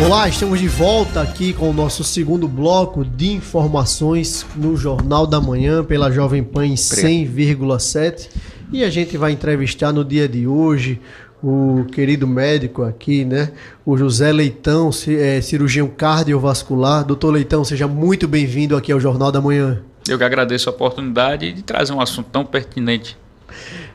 Olá, estamos de volta aqui com o nosso segundo bloco de informações no Jornal da Manhã pela Jovem Pan em 100,7 e a gente vai entrevistar no dia de hoje o querido médico aqui, né? O José Leitão, cirurgião cardiovascular. Doutor Leitão, seja muito bem-vindo aqui ao Jornal da Manhã. Eu que agradeço a oportunidade de trazer um assunto tão pertinente.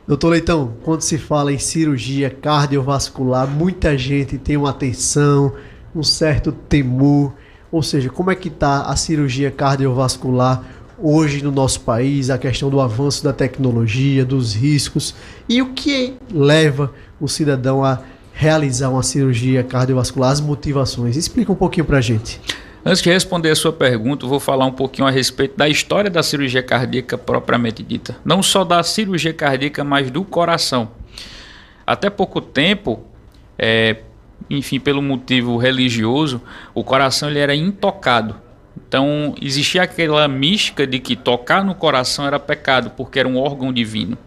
Doutor Leitão, quando se fala em cirurgia cardiovascular, muita gente tem uma atenção, um certo temor, ou seja, como é que está a cirurgia cardiovascular hoje no nosso país, a questão do avanço da tecnologia, dos riscos e o que leva o cidadão a realizar uma cirurgia cardiovascular, as motivações. Explica um pouquinho para a gente. Antes de responder a sua pergunta, eu vou falar um pouquinho a respeito da história da cirurgia cardíaca propriamente dita. Não só da cirurgia cardíaca, mas do coração. Até pouco tempo, enfim, pelo motivo religioso, o coração ele era intocado. Então, existia aquela mística de que tocar no coração era pecado, porque era um órgão divino.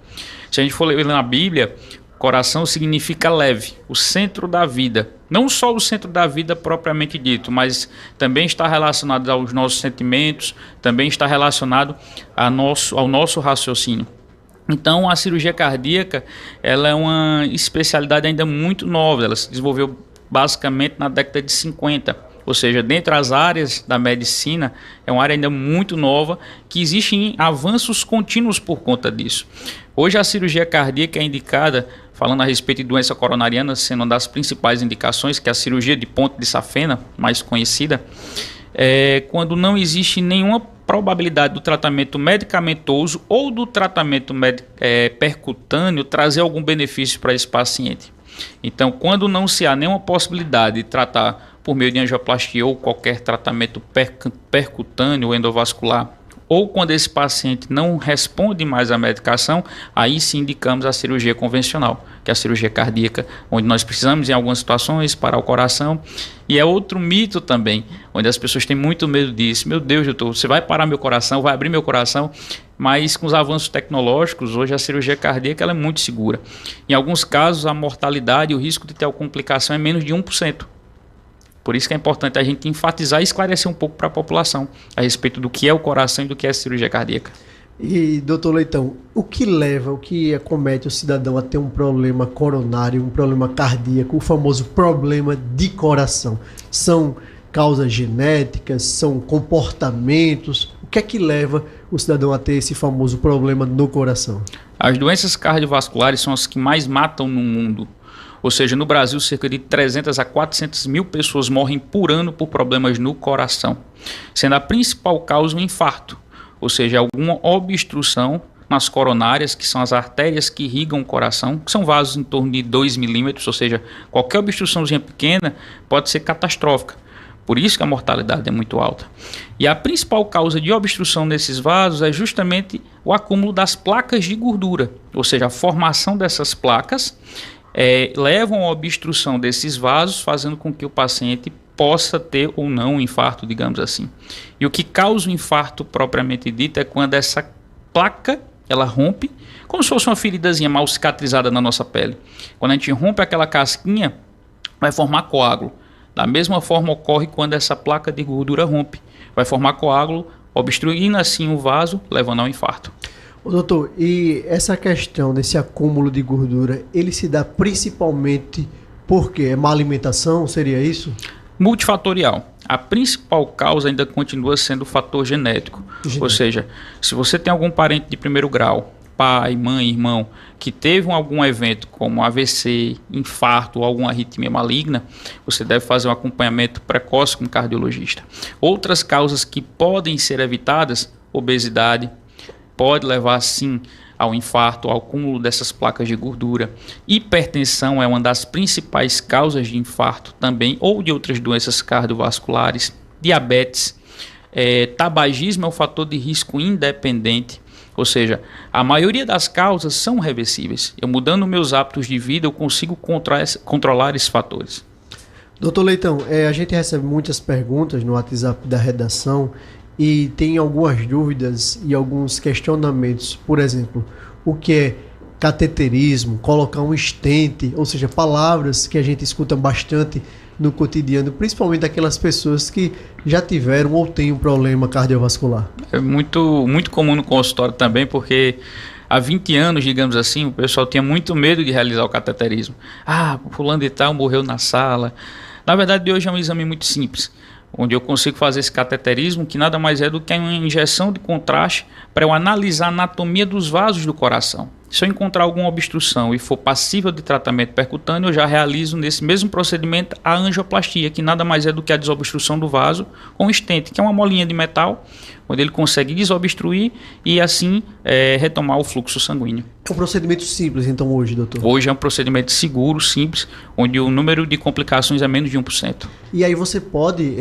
Se a gente for ler na Bíblia, coração significa leve, o centro da vida. Não só o centro da vida propriamente dito, mas também está relacionado aos nossos sentimentos, também está relacionado ao nosso raciocínio. Então, a cirurgia cardíaca ela é uma especialidade ainda muito nova, ela se desenvolveu basicamente na década de 50, ou seja, dentre as áreas da medicina, é uma área ainda muito nova, que existem avanços contínuos por conta disso. Hoje a cirurgia cardíaca é indicada, falando a respeito de doença coronariana, sendo uma das principais indicações, que é a cirurgia de ponte de safena, mais conhecida, quando não existe nenhuma probabilidade do tratamento medicamentoso ou do tratamento percutâneo trazer algum benefício para esse paciente. Então, quando não se há nenhuma possibilidade de tratar por meio de angioplastia ou qualquer tratamento percutâneo ou endovascular, ou quando esse paciente não responde mais à medicação, aí sim indicamos a cirurgia convencional, que é a cirurgia cardíaca, onde nós precisamos em algumas situações parar o coração. E é outro mito também, onde as pessoas têm muito medo disso. Meu Deus, doutor, você vai parar meu coração, vai abrir meu coração, mas com os avanços tecnológicos, hoje a cirurgia cardíaca ela é muito segura. Em alguns casos, a mortalidade e o risco de ter alguma complicação é menos de 1%. Por isso que é importante a gente enfatizar e esclarecer um pouco para a população a respeito do que é o coração e do que é a cirurgia cardíaca. E, doutor Leitão, o que acomete o cidadão a ter um problema coronário, um problema cardíaco, o famoso problema de coração? São causas genéticas, são comportamentos? O que é que leva o cidadão a ter esse famoso problema no coração? As doenças cardiovasculares são as que mais matam no mundo. Ou seja, no Brasil, cerca de 300 a 400 mil pessoas morrem por ano por problemas no coração, sendo a principal causa o infarto, ou seja, alguma obstrução nas coronárias, que são as artérias que irrigam o coração, que são vasos em torno de 2 milímetros, ou seja, qualquer obstruçãozinha pequena pode ser catastrófica. Por isso que a mortalidade é muito alta. E a principal causa de obstrução nesses vasos é justamente o acúmulo das placas de gordura, ou seja, a formação dessas placas levam à obstrução desses vasos, fazendo com que o paciente possa ter ou não um infarto, digamos assim. E o que causa o infarto propriamente dito é quando essa placa ela rompe, como se fosse uma feridazinha mal cicatrizada na nossa pele. Quando a gente rompe aquela casquinha, vai formar coágulo. Da mesma forma ocorre quando essa placa de gordura rompe. Vai formar coágulo, obstruindo assim o vaso, levando ao infarto. Doutor, e essa questão desse acúmulo de gordura, ele se dá principalmente por quê? É má alimentação, seria isso? Multifatorial. A principal causa ainda continua sendo o fator genético. Ou seja, se você tem algum parente de primeiro grau, pai, mãe, irmão, que teve algum evento como AVC, infarto ou alguma arritmia maligna, você deve fazer um acompanhamento precoce com um cardiologista. Outras causas que podem ser evitadas, obesidade, pode levar sim ao infarto, ao acúmulo dessas placas de gordura. Hipertensão é uma das principais causas de infarto também, ou de outras doenças cardiovasculares. Diabetes, tabagismo é um fator de risco independente, ou seja, a maioria das causas são reversíveis. Eu mudando meus hábitos de vida, eu consigo controlar esses fatores. Doutor Leitão, a gente recebe muitas perguntas no WhatsApp da redação e tem algumas dúvidas e alguns questionamentos. Por exemplo, o que é cateterismo, colocar um stent, ou seja, palavras que a gente escuta bastante no cotidiano, principalmente aquelas pessoas que já tiveram ou têm um problema cardiovascular. É muito comum no consultório também, porque há 20 anos, digamos assim, o pessoal tinha muito medo de realizar o cateterismo. Fulano de tal morreu na sala. Na verdade, hoje é um exame muito simples, onde eu consigo fazer esse cateterismo, que nada mais é do que uma injeção de contraste para eu analisar a anatomia dos vasos do coração. Se eu encontrar alguma obstrução e for passível de tratamento percutâneo, eu já realizo nesse mesmo procedimento a angioplastia, que nada mais é do que a desobstrução do vaso com stent, que é uma molinha de metal, onde ele consegue desobstruir e assim retomar o fluxo sanguíneo. É um procedimento simples, então, hoje, doutor? Hoje é um procedimento seguro, simples, onde o número de complicações é menos de 1%. E aí você pode,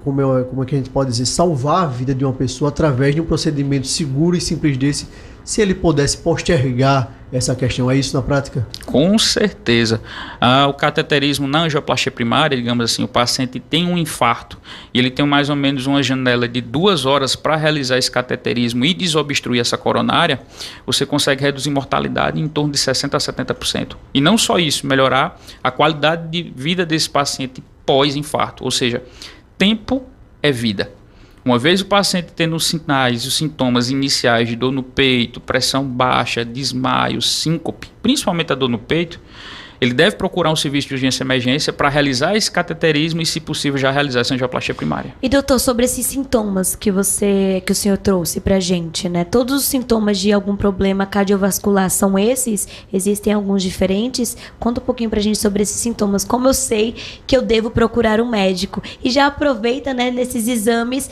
como é que a gente pode dizer, salvar a vida de uma pessoa através de um procedimento seguro e simples desse, se ele pudesse postergar essa questão. É isso na prática? Com certeza. O cateterismo na angioplastia primária, digamos assim, o paciente tem um infarto e ele tem mais ou menos uma janela de 2 horas para realizar esse cateterismo e desobstruir essa coronária, você consegue reduzir mortalidade em torno de 60% a 70%. E não só isso, melhorar a qualidade de vida desse paciente pós-infarto, ou seja, tempo é vida. Uma vez o paciente tendo os sinais, os sintomas iniciais de dor no peito, pressão baixa, desmaio, síncope, principalmente a dor no peito, ele deve procurar um serviço de urgência e emergência para realizar esse cateterismo e, se possível, já realizar essa angioplastia primária. E, doutor, sobre esses sintomas que o senhor trouxe para a gente, né? Todos os sintomas de algum problema cardiovascular são esses? Existem alguns diferentes? Conta um pouquinho para a gente sobre esses sintomas. Como eu sei que eu devo procurar um médico? E já aproveita, né, nesses exames,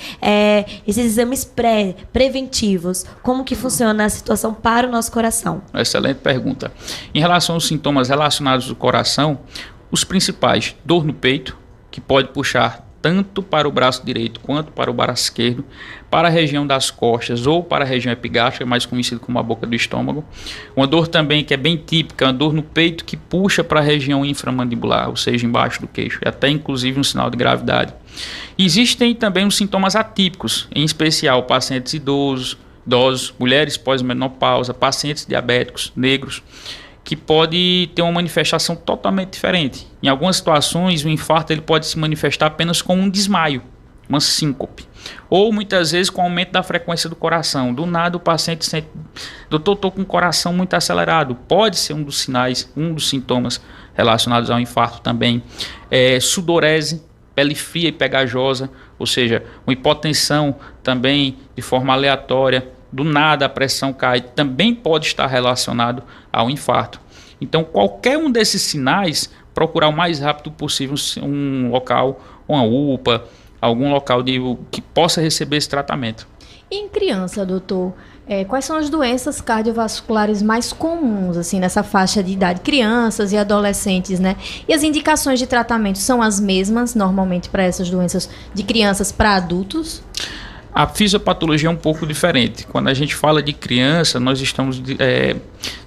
preventivos. Como que funciona a situação para o nosso coração? Excelente pergunta. Em relação aos sintomas relacionados do coração, os principais: dor no peito, que pode puxar tanto para o braço direito quanto para o braço esquerdo, para a região das costas ou para a região epigástrica, mais conhecida como a boca do estômago. Uma dor também que é bem típica, uma dor no peito que puxa para a região inframandibular, ou seja, embaixo do queixo, e até inclusive um sinal de gravidade. Existem também os sintomas atípicos, em especial pacientes idosos, mulheres pós-menopausa, pacientes diabéticos, negros, que pode ter uma manifestação totalmente diferente. Em algumas situações, o infarto ele pode se manifestar apenas com um desmaio, uma síncope, ou muitas vezes com aumento da frequência do coração. Do nada o paciente sente: doutor, estou com o coração muito acelerado. Pode ser um dos sinais, um dos sintomas relacionados ao infarto também. Sudorese, pele fria e pegajosa, ou seja, uma hipotensão também de forma aleatória. Do nada a pressão cai, também pode estar relacionado ao infarto. Então, qualquer um desses sinais, procurar o mais rápido possível um local, uma UPA, algum local que possa receber esse tratamento. E em criança, doutor, quais são as doenças cardiovasculares mais comuns, assim, nessa faixa de idade? Crianças e adolescentes, né? E as indicações de tratamento são as mesmas, normalmente, para essas doenças de crianças para adultos? A fisiopatologia é um pouco diferente. Quando a gente fala de criança, nós estamos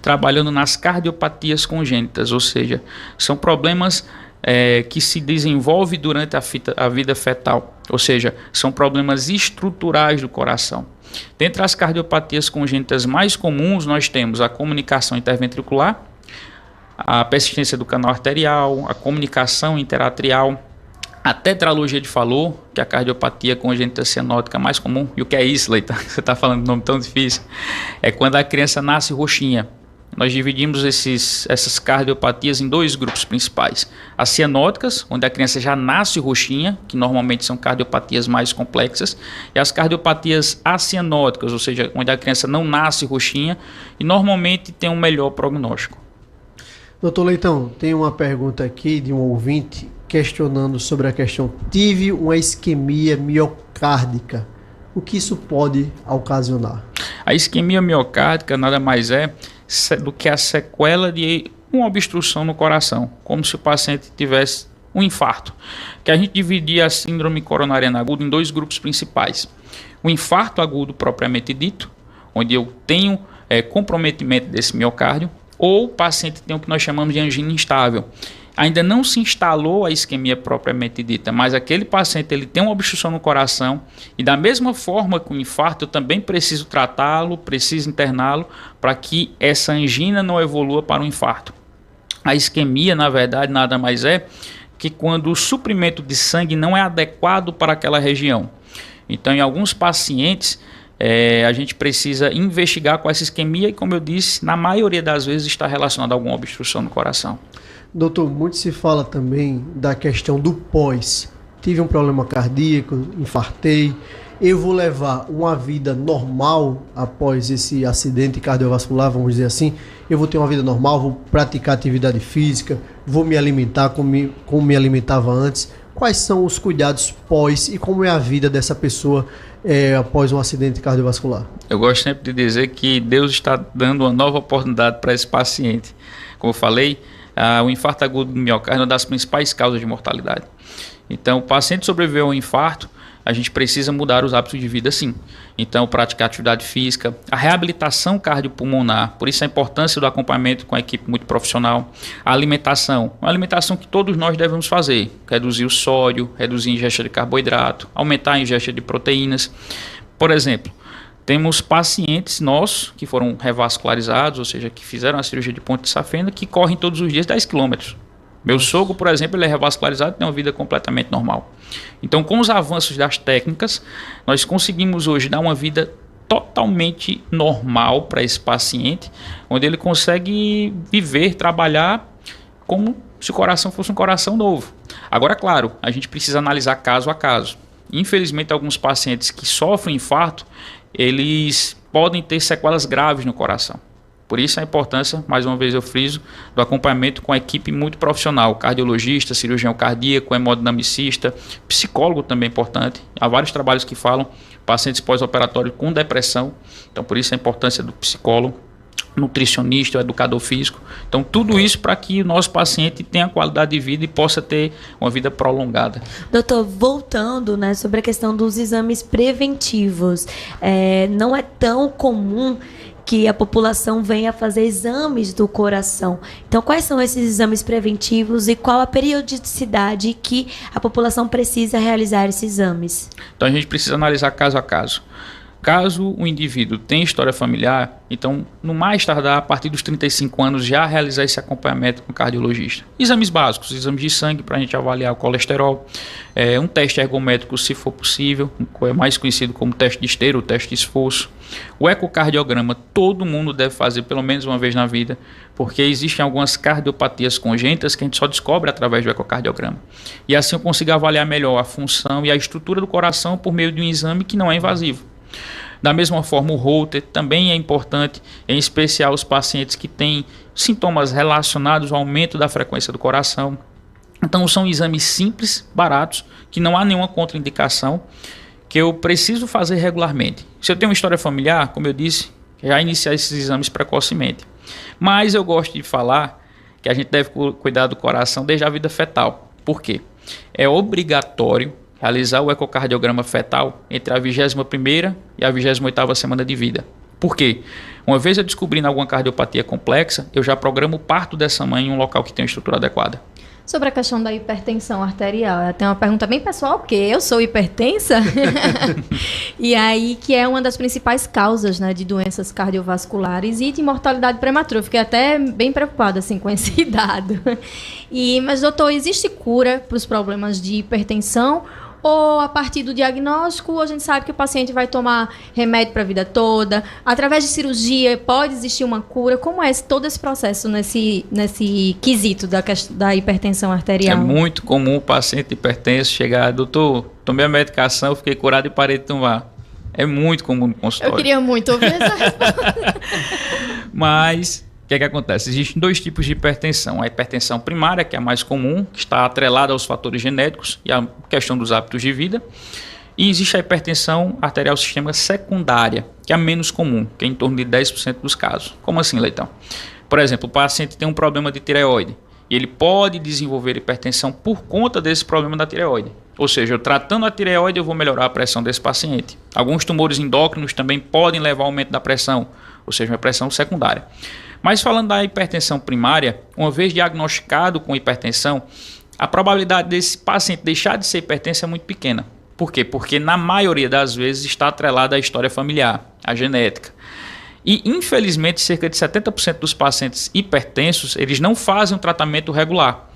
trabalhando nas cardiopatias congênitas, ou seja, são problemas que se desenvolvem durante a vida fetal, ou seja, são problemas estruturais do coração. Dentre as cardiopatias congênitas mais comuns, nós temos a comunicação interventricular, a persistência do canal arterial, a comunicação interatrial, a tetralogia de Fallot, que é a cardiopatia congênita cianótica mais comum. E o que é isso, Leita? Você está falando de nome tão difícil. É quando a criança nasce roxinha. Nós dividimos essas cardiopatias em 2 grupos principais. As cianóticas, onde a criança já nasce roxinha, que normalmente são cardiopatias mais complexas, e as cardiopatias acianóticas, ou seja, onde a criança não nasce roxinha e normalmente tem um melhor prognóstico. Doutor Leitão, tem uma pergunta aqui de um ouvinte questionando sobre a questão: tive uma isquemia miocárdica. O que isso pode ocasionar? A isquemia miocárdica nada mais é do que a sequela de uma obstrução no coração, como se o paciente tivesse um infarto. Que a gente dividia a síndrome coronariana aguda em 2 grupos principais: o infarto agudo propriamente dito, onde eu tenho comprometimento desse miocárdio, ou o paciente tem o que nós chamamos de angina instável, ainda não se instalou a isquemia propriamente dita, mas aquele paciente ele tem uma obstrução no coração e da mesma forma que o infarto, eu também preciso tratá-lo, preciso interná-lo para que essa angina não evolua para um infarto. A isquemia, na verdade, nada mais é que quando o suprimento de sangue não é adequado para aquela região. Então, em alguns pacientes, a gente precisa investigar com essa isquemia e, como eu disse, na maioria das vezes está relacionado a alguma obstrução no coração. Doutor, muito se fala também da questão do pós. Tive um problema cardíaco, infartei. Eu vou levar uma vida normal após esse acidente cardiovascular, vamos dizer assim. Eu vou ter uma vida normal, vou praticar atividade física, vou me alimentar como me alimentava antes. Quais são os cuidados pós e como é a vida dessa pessoa após um acidente cardiovascular? Eu gosto sempre de dizer que Deus está dando uma nova oportunidade para esse paciente. Como eu falei, o infarto agudo do miocárdio é uma das principais causas de mortalidade. Então, o paciente sobreviveu ao infarto, a gente precisa mudar os hábitos de vida sim. Então, praticar atividade física, a reabilitação cardiopulmonar, por isso a importância do acompanhamento com a equipe muito profissional, a alimentação, uma alimentação que todos nós devemos fazer, reduzir o sódio, reduzir a ingesta de carboidrato, aumentar a ingesta de proteínas. Por exemplo, temos pacientes nossos que foram revascularizados, ou seja, que fizeram a cirurgia de ponte de safena, que correm todos os dias 10 km. Meu sogro, por exemplo, ele é revascularizado e tem uma vida completamente normal. Então, com os avanços das técnicas, nós conseguimos hoje dar uma vida totalmente normal para esse paciente, onde ele consegue viver, trabalhar como se o coração fosse um coração novo. Agora, claro, a gente precisa analisar caso a caso. Infelizmente, alguns pacientes que sofrem infarto, eles podem ter sequelas graves no coração. Por isso a importância, mais uma vez eu friso, do acompanhamento com a equipe muito profissional, cardiologista, cirurgião cardíaco, hemodinamicista, psicólogo também é importante. Há vários trabalhos que falam pacientes pós-operatórios com depressão, então por isso a importância do psicólogo, nutricionista, educador físico. Então tudo isso para que o nosso paciente tenha qualidade de vida e possa ter uma vida prolongada. Doutor, voltando, né, sobre a questão dos exames preventivos, não é tão comum que a população venha fazer exames do coração. Então, quais são esses exames preventivos e qual a periodicidade que a população precisa realizar esses exames? Então, a gente precisa analisar caso a caso. Caso o indivíduo tenha história familiar, então, no mais tardar, a partir dos 35 anos, já realizar esse acompanhamento com o cardiologista. Exames básicos, exames de sangue para a gente avaliar o colesterol, um teste ergométrico, se for possível, mais conhecido como teste de esteira, o teste de esforço. O ecocardiograma, todo mundo deve fazer pelo menos uma vez na vida, porque existem algumas cardiopatias congênitas que a gente só descobre através do ecocardiograma. E assim eu consigo avaliar melhor a função e a estrutura do coração por meio de um exame que não é invasivo. Da mesma forma, o Holter também é importante, em especial os pacientes que têm sintomas relacionados ao aumento da frequência do coração. Então, são exames simples, baratos, que não há nenhuma contraindicação, que eu preciso fazer regularmente. Se eu tenho uma história familiar, como eu disse, já iniciar esses exames precocemente. Mas eu gosto de falar que a gente deve cuidar do coração desde a vida fetal. Por quê? É obrigatório realizar o ecocardiograma fetal entre a 21ª e a 28ª semana de vida. Por quê? Uma vez eu descobrindo alguma cardiopatia complexa, eu já programo o parto dessa mãe em um local que tem uma estrutura adequada. Sobre a questão da hipertensão arterial, tem uma pergunta bem pessoal, porque eu sou hipertensa, e aí que é uma das principais causas, né, de doenças cardiovasculares e de mortalidade prematura. Fiquei até bem preocupada assim, com esse dado. Mas, doutor, existe cura para os problemas de hipertensão? Ou a partir do diagnóstico, a gente sabe que o paciente vai tomar remédio para a vida toda? Através de cirurgia, pode existir uma cura? Como é todo esse processo nesse quesito da hipertensão arterial? É muito comum o paciente hipertenso chegar, doutor, tomei a medicação, fiquei curado e parei de tomar. É muito comum no consultório. Eu queria muito ouvir essa resposta. Mas o que acontece? Existem dois tipos de hipertensão. A hipertensão primária, que é a mais comum, que está atrelada aos fatores genéticos e à questão dos hábitos de vida. E existe a hipertensão arterial sistema secundária, que é a menos comum, que é em torno de 10% dos casos. Como assim, Leitão? Por exemplo, o paciente tem um problema de tireoide e ele pode desenvolver hipertensão por conta desse problema da tireoide. Ou seja, eu tratando a tireoide, eu vou melhorar a pressão desse paciente. Alguns tumores endócrinos também podem levar ao aumento da pressão, ou seja, uma pressão secundária. Mas falando da hipertensão primária, uma vez diagnosticado com hipertensão, a probabilidade desse paciente deixar de ser hipertenso é muito pequena. Por quê? Porque na maioria das vezes está atrelada à história familiar, à genética. E infelizmente cerca de 70% dos pacientes hipertensos, eles não fazem um tratamento regular.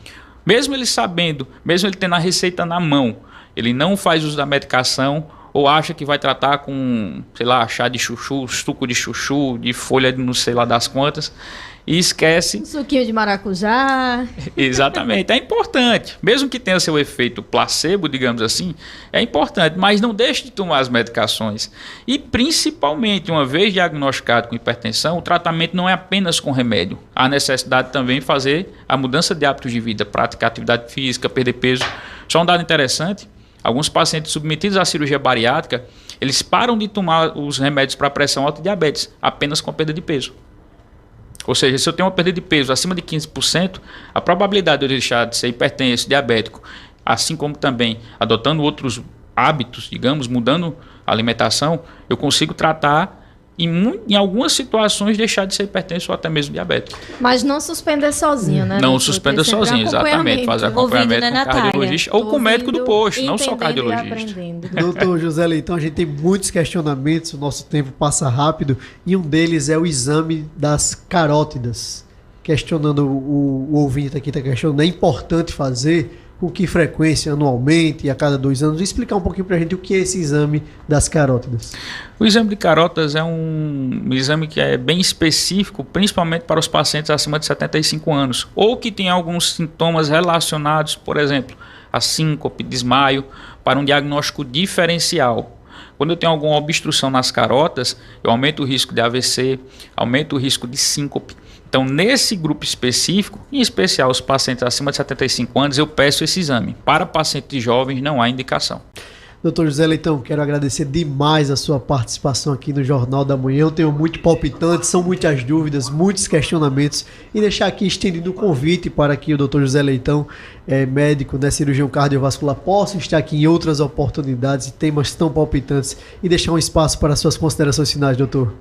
Mesmo ele sabendo, mesmo ele tendo a receita na mão, ele não faz uso da medicação ou acha que vai tratar com, sei lá, chá de chuchu, suco de chuchu, de folha de não sei lá das quantas, e esquece. Um suquinho de maracujá. Exatamente, é importante. Mesmo que tenha seu efeito placebo, digamos assim, é importante, mas não deixe de tomar as medicações. E principalmente, uma vez diagnosticado com hipertensão, o tratamento não é apenas com remédio. Há necessidade também de fazer a mudança de hábitos de vida, praticar atividade física, perder peso. Só um dado interessante. Alguns pacientes submetidos à cirurgia bariátrica, eles param de tomar os remédios para pressão alta e diabetes, apenas com a perda de peso. Ou seja, se eu tenho uma perda de peso acima de 15%, a probabilidade de eu deixar de ser hipertenso, diabético, assim como também adotando outros hábitos, digamos, mudando a alimentação, eu consigo tratar e em algumas situações deixar de ser hipertenso ou até mesmo diabético. Mas não suspender sozinho, né? Não suspender sozinho, exatamente. Fazer acompanhamento com o cardiologista ou com o médico do posto, não só o cardiologista. Doutor José Leitão, a gente tem muitos questionamentos, o nosso tempo passa rápido, e um deles é o exame das carótidas. Questionando, o ouvinte aqui está questionando, é importante fazer, com que frequência, anualmente, a cada 2 anos? Explicar um pouquinho para a gente o que é esse exame das carótidas. O exame de carótidas é um exame que é bem específico, principalmente para os pacientes acima de 75 anos, ou que tem alguns sintomas relacionados, por exemplo, a síncope, desmaio, para um diagnóstico diferencial. Quando eu tenho alguma obstrução nas carótidas, eu aumento o risco de AVC, aumento o risco de síncope. Então, nesse grupo específico, em especial os pacientes acima de 75 anos, eu peço esse exame. Para pacientes jovens, não há indicação. Doutor José Leitão, quero agradecer demais a sua participação aqui no Jornal da Manhã. Eu tenho muito palpitante, são muitas dúvidas, muitos questionamentos. E deixar aqui estendido o convite para que o doutor José Leitão, médico, cirurgião cardiovascular, possa estar aqui em outras oportunidades e temas tão palpitantes. E deixar um espaço para suas considerações finais, doutor.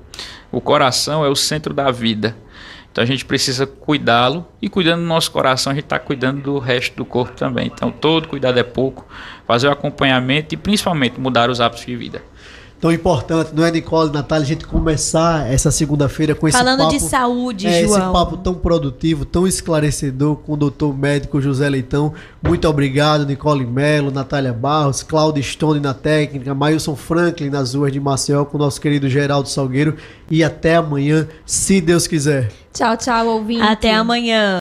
O coração é o centro da vida. Então a gente precisa cuidá-lo e cuidando do nosso coração a gente está cuidando do resto do corpo também. Então todo cuidado é pouco, fazer o acompanhamento e principalmente mudar os hábitos de vida. Tão importante, não é, Nicole, Natália, a gente começar essa segunda-feira com esse falando papo... de saúde, João. Esse papo tão produtivo, tão esclarecedor com o doutor médico José Leitão. Muito obrigado, Nicole Melo, Natália Barros, Cláudio Stone na técnica, Mailson Franklin nas ruas de Maceió com o nosso querido Geraldo Salgueiro. E até amanhã, se Deus quiser. Tchau, tchau, ouvinte. Até amanhã.